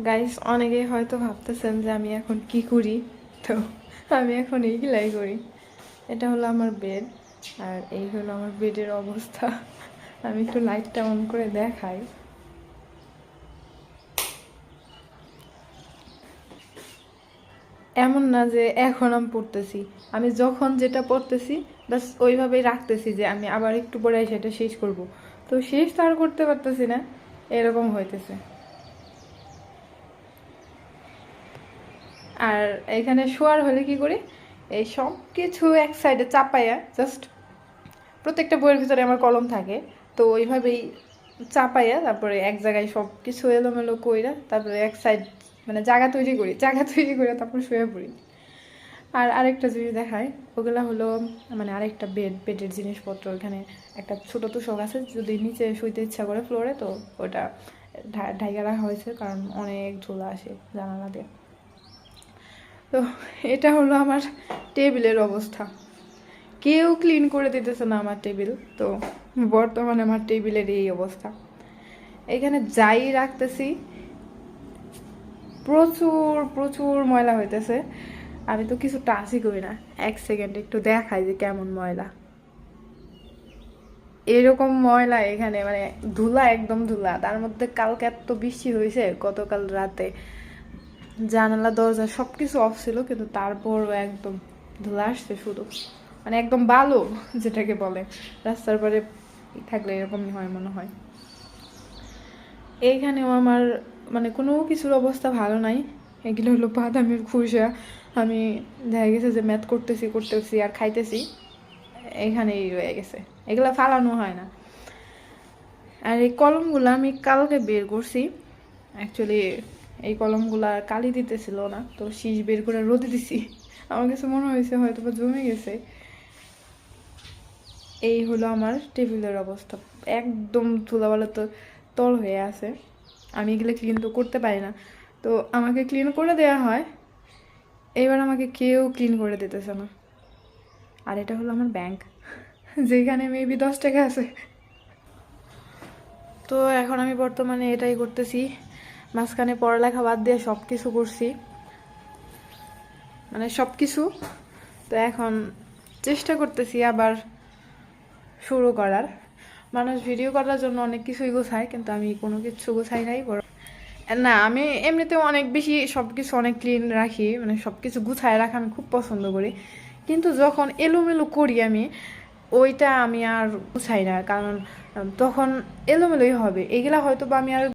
Guys, অনেকেই হয়তো ভাবতেছেন যে আমি এখন কি করি। তো আমি এখন এইগুলাই করি। এটা হলো আমার বেড, আর এই হলো আমার বেডের অবস্থা। আমি একটু লাইটটা অন করে দেখাই। এমন না যে এখন আমি পড়তেছি, আমি যখন যেটা পড়তেছি বাস ওইভাবেই রাখতেছি, যে আমি আবার একটু পরে সেটা শেষ করব। তো শেষ তো আর করতে পারতেছি না, এরকম হইতেছে। আর এখানে শোয়ার হলে কি করি, এই সব কিছু এক সাইডে চাপাইয়া জাস্ট, প্রত্যেকটা বইয়ের ভিতরে আমার কলম থাকে, তো ওইভাবেই চাপাইয়া তারপরে এক জায়গায় সব কিছু এলোমেলো কইরা তারপরে এক সাইড, মানে জায়গা তৈরি করে তারপর শুয়ে পড়ি। আর আরেকটা জিনিস দেখায়, ওগুলা হলো মানে আরেকটা বেডের জিনিসপত্র। এখানে একটা ছোট তোষক আছে, যদি নিচে শুইতে ইচ্ছা করে ফ্লোরে, তো ওটা ঢাইকা রাখা হয়েছে, কারণ অনেক ধুলা আসে জানালা দিয়ে। তো এটা হলো আমার টেবিলের অবস্থা। কেউ ক্লিন করে দিতেছে না আমার টেবিল। তো বর্তমানে আমার টেবিলের এই অবস্থা। এখানে যাই রাখতেছি প্রচুর প্রচুর ময়লা হইতেছে। আমি তো কিছু টাচই করি না, এক সেকেন্ড একটু দেখাই যে কেমন ময়লা। এরকম ময়লা এখানে, মানে ধুলা, একদম ধুলা। তার মধ্যে কালকে এত বৃষ্টি হয়েছে, গতকাল রাতে জানালা দরজা সবকিছু অফ ছিল, কিন্তু তারপরও একদম ধুলা আসছে শুধু, মানে একদম বালু যেটাকে বলে। রাস্তার পারে থাকলে এরকমই হয় মনে হয়। এইখানেও আমার মানে কোনো কিছুর অবস্থা ভালো নাই। এগুলো হলো বাদামের খোসা। আমি দেখা গেছে যে ম্যাথ করতেছি আর খাইতেছি, এখানেই রয়ে গেছে। এগুলো ফালানো হয় না। আর এই কলমগুলো আমি কালকে বের করছি। অ্যাকচুয়ালি এই কলমগুলা কালি দিতেছিল না, তো শীষ বের করে রোদে দিছি। আমার কাছে মনে হয়েছে হয়তো বা জমে গেছে। এই হলো আমার টেবিলের অবস্থা, একদম ধুলাবালা তো তল হয়ে আছে। আমি এগুলো ক্লিন তো করতে পারি না, তো আমাকে ক্লিন করে দেওয়া হয়। এবার আমাকে কেউ ক্লিন করে দিতেছে না। আর এটা হলো আমার ব্যাংক, যেখানে মেবি 10 টাকা আছে। তো এখন আমি বর্তমানে এটাই করতেছি। মাঝখানে পড়ালেখা বাদ দিয়ে সব কিছু করছি, মানে সব কিছু। তো এখন চেষ্টা করতেছি আবার শুরু করার। মানুষ ভিডিও করার জন্য অনেক কিছুই গোছায়, কিন্তু আমি কোনো কিছু গোছাই নাই। না, আমি এমনিতেও অনেক বেশি সব কিছু অনেক ক্লিন রাখি, মানে সব কিছু গুছায় রাখা আমি খুব পছন্দ করি। কিন্তু যখন এলোমেলো করি আমি, ওইটা আমি আর গুছাই না, কারণ তখন এলোমেলোই হবে। এগুলা হয়তো বা আমি আর